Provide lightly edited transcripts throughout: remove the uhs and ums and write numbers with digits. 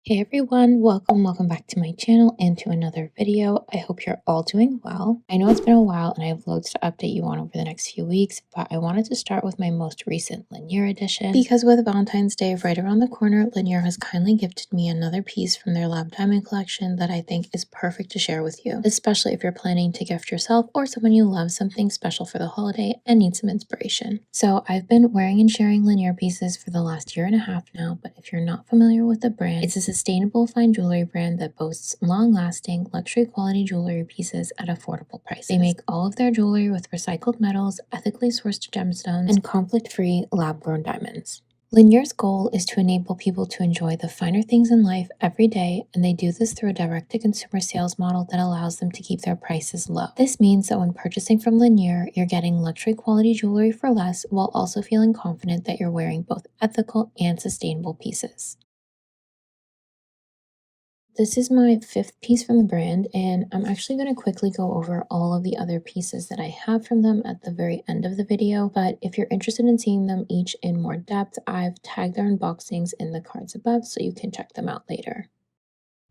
Hey everyone, welcome back to my channel and to another video. I hope you're all doing well. I know it's been a while and I have loads to update you on over the next few weeks, but I wanted to start with my most recent Linjer edition because with Valentine's Day right around the corner, Linjer has kindly gifted me another piece from their Lab Diamond collection that I think is perfect to share with you, especially if you're planning to gift yourself or someone you love something special for the holiday and need some inspiration. So I've been wearing and sharing Linjer pieces for the last year and a half now, but if you're not familiar with the brand, it's a sustainable fine jewelry brand that boasts long-lasting, luxury quality jewelry pieces at affordable prices. They make all of their jewelry with recycled metals, ethically sourced gemstones, and conflict-free lab-grown diamonds. Linjer's goal is to enable people to enjoy the finer things in life every day, and they do this through a direct-to-consumer sales model that allows them to keep their prices low. This means that when purchasing from Linjer, you're getting luxury quality jewelry for less while also feeling confident that you're wearing both ethical and sustainable pieces. This is my fifth piece from the brand, and I'm actually going to quickly go over all of the other pieces that I have from them at the very end of the video. But if you're interested in seeing them each in more depth, I've tagged their unboxings in the cards above so you can check them out later.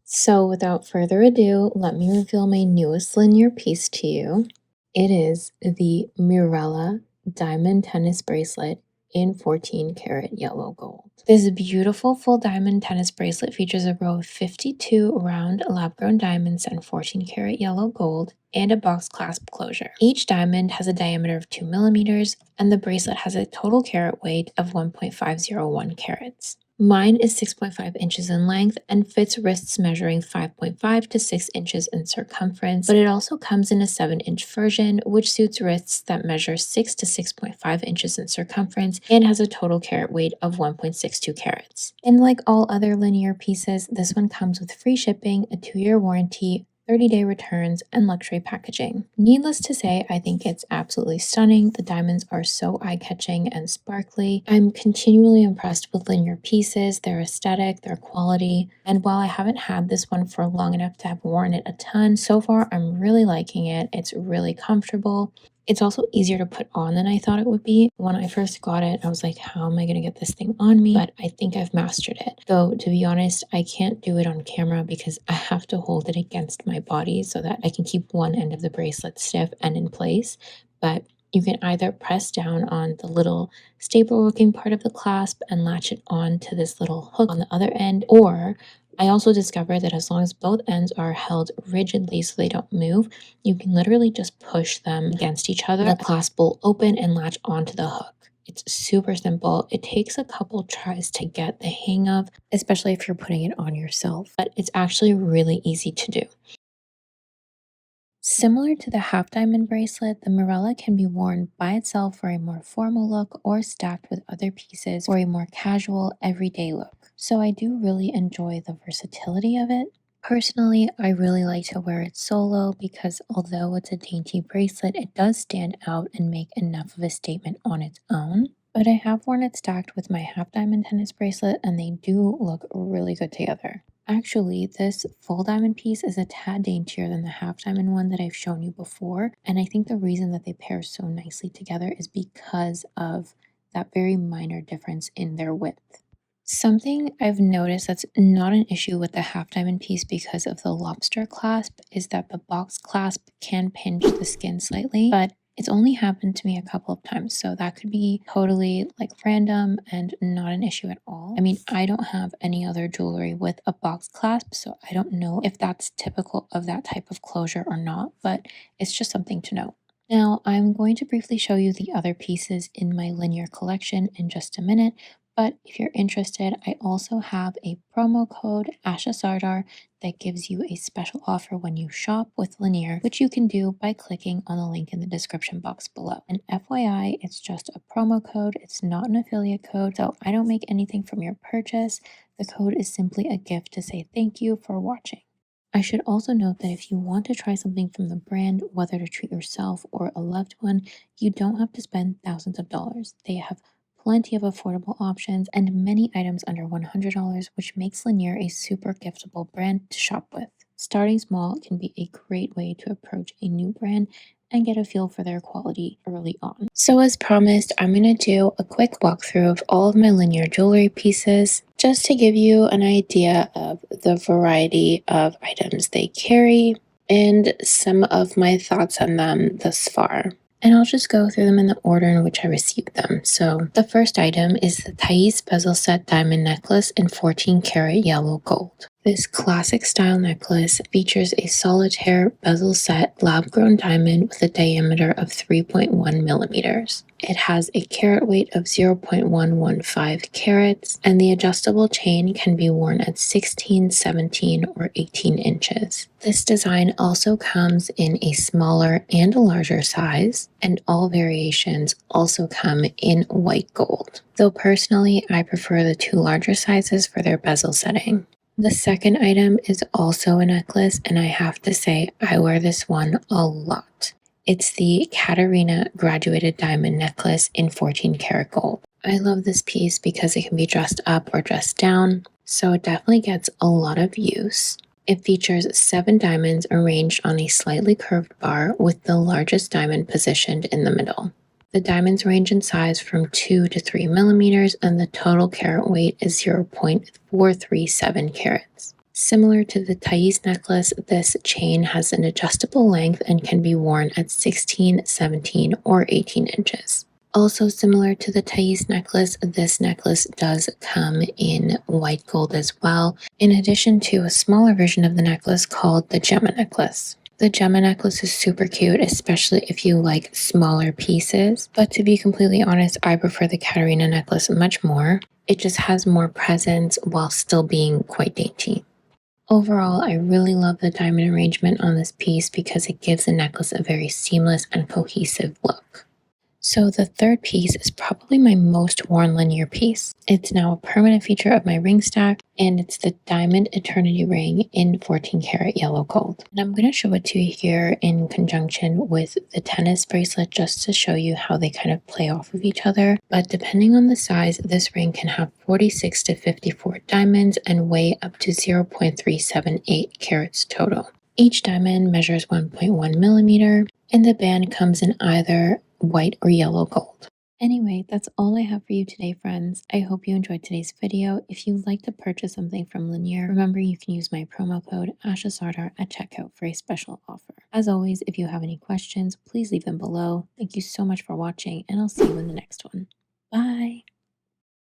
So without further ado, let me reveal my newest Linjer piece to you. It is the Mirella Diamond Tennis Bracelet in 14 karat yellow gold. This beautiful full diamond tennis bracelet features a row of 52 round lab-grown diamonds and 14 karat yellow gold and a box clasp closure. Each diamond has a diameter of 2 millimeters, and the bracelet has a total carat weight of 1.501 carats. Mine is 6.5 inches in length and fits wrists measuring 5.5 to 6 inches in circumference, but it also comes in a 7-inch version, which suits wrists that measure 6 to 6.5 inches in circumference and has a total carat weight of 1.62 carats. And like all other Linjer pieces, this one comes with free shipping, a 2-year warranty, 30-day returns, and luxury packaging. Needless to say, I think it's absolutely stunning. The diamonds are so eye-catching and sparkly. I'm continually impressed with Linjer pieces, their aesthetic, their quality, and while I haven't had this one for long enough to have worn it a ton, so far I'm really liking it. It's really comfortable. It's also easier to put on than I thought it would be. When I first got it, I was like, how am I going to get this thing on me? But I think I've mastered it. Though, to be honest, I can't do it on camera because I have to hold it against my body so that I can keep one end of the bracelet stiff and in place. But you can either press down on the little staple looking part of the clasp and latch it on to this little hook on the other end, or I also discovered that as long as both ends are held rigidly so they don't move, you can literally just push them against each other. The clasp will open and latch onto the hook. It's super simple. It takes a couple tries to get the hang of, especially if you're putting it on yourself, but it's actually really easy to do. Similar to the half diamond bracelet, the Mirella can be worn by itself for a more formal look or stacked with other pieces for a more casual, everyday look. So I do really enjoy the versatility of it. Personally, I really like to wear it solo because although it's a dainty bracelet, it does stand out and make enough of a statement on its own. But I have worn it stacked with my half diamond tennis bracelet and they do look really good together. Actually, this full diamond piece is a tad daintier than the half diamond one that I've shown you before, and I think the reason that they pair so nicely together is because of that very minor difference in their width. Something I've noticed that's not an issue with the half diamond piece because of the lobster clasp is that the box clasp can pinch the skin slightly, but it's only happened to me a couple of times, so that could be totally like random and not an issue at all. I mean, I don't have any other jewelry with a box clasp, so I don't know if that's typical of that type of closure or not, but it's just something to note. Now, I'm going to briefly show you the other pieces in my Linjer collection in just a minute, but if you're interested, I also have a promo code Asha Sardar that gives you a special offer when you shop with Linjer, which you can do by clicking on the link in the description box below. And FYI, it's just a promo code. It's not an affiliate code, so I don't make anything from your purchase. The code is simply a gift to say thank you for watching. I should also note that if you want to try something from the brand, whether to treat yourself or a loved one, you don't have to spend thousands of dollars. They have plenty of affordable options and many items under $100, which makes Linjer a super giftable brand to shop with. Starting small can be a great way to approach a new brand and get a feel for their quality early on. So as promised, I'm going to do a quick walkthrough of all of my Linjer jewelry pieces just to give you an idea of the variety of items they carry and some of my thoughts on them thus far. And I'll just go through them in the order in which I received them. So the first item is the Thais bezel set diamond necklace in 14 karat yellow gold. This classic style necklace features a solitaire bezel set lab-grown diamond with a diameter of 3.1 millimeters. It has a carat weight of 0.115 carats, and the adjustable chain can be worn at 16, 17, or 18 inches. This design also comes in a smaller and a larger size, and all variations also come in white gold. Though personally, I prefer the two larger sizes for their bezel setting. The second item is also a necklace, and I have to say I wear this one a lot. It's the Katarina graduated diamond necklace in 14 karat gold. I love this piece because it can be dressed up or dressed down, so it definitely gets a lot of use. It features 7 diamonds arranged on a slightly curved bar with the largest diamond positioned in the middle. The diamonds range in size from 2 to 3 millimeters, and the total carat weight is 0.437 carats. Similar to the Thais necklace, this chain has an adjustable length and can be worn at 16, 17, or 18 inches. Also similar to the Thais necklace, this necklace does come in white gold as well, in addition to a smaller version of the necklace called the Gemma necklace. The Gemma necklace is super cute, especially if you like smaller pieces, but to be completely honest, I prefer the Katarina necklace much more. It just has more presence while still being quite dainty. Overall, I really love the diamond arrangement on this piece because it gives the necklace a very seamless and cohesive look. So the third piece is probably my most worn Linjer piece. It's now a permanent feature of my ring stack, and it's the Diamond Eternity ring in 14 karat yellow gold. And I'm going to show it to you here in conjunction with the tennis bracelet just to show you how they kind of play off of each other. But depending on the size, this ring can have 46 to 54 diamonds and weigh up to 0.378 carats total. Each diamond measures 1.1 millimeter, and the band comes in either white or yellow gold. Anyway, that's all I have for you today, friends. I hope you enjoyed today's video. If you'd like to purchase something from Linjer, remember you can use my promo code ASHASARDAR at checkout for a special offer. As always, if you have any questions, please leave them below. Thank you so much for watching, and I'll see you in the next one. Bye!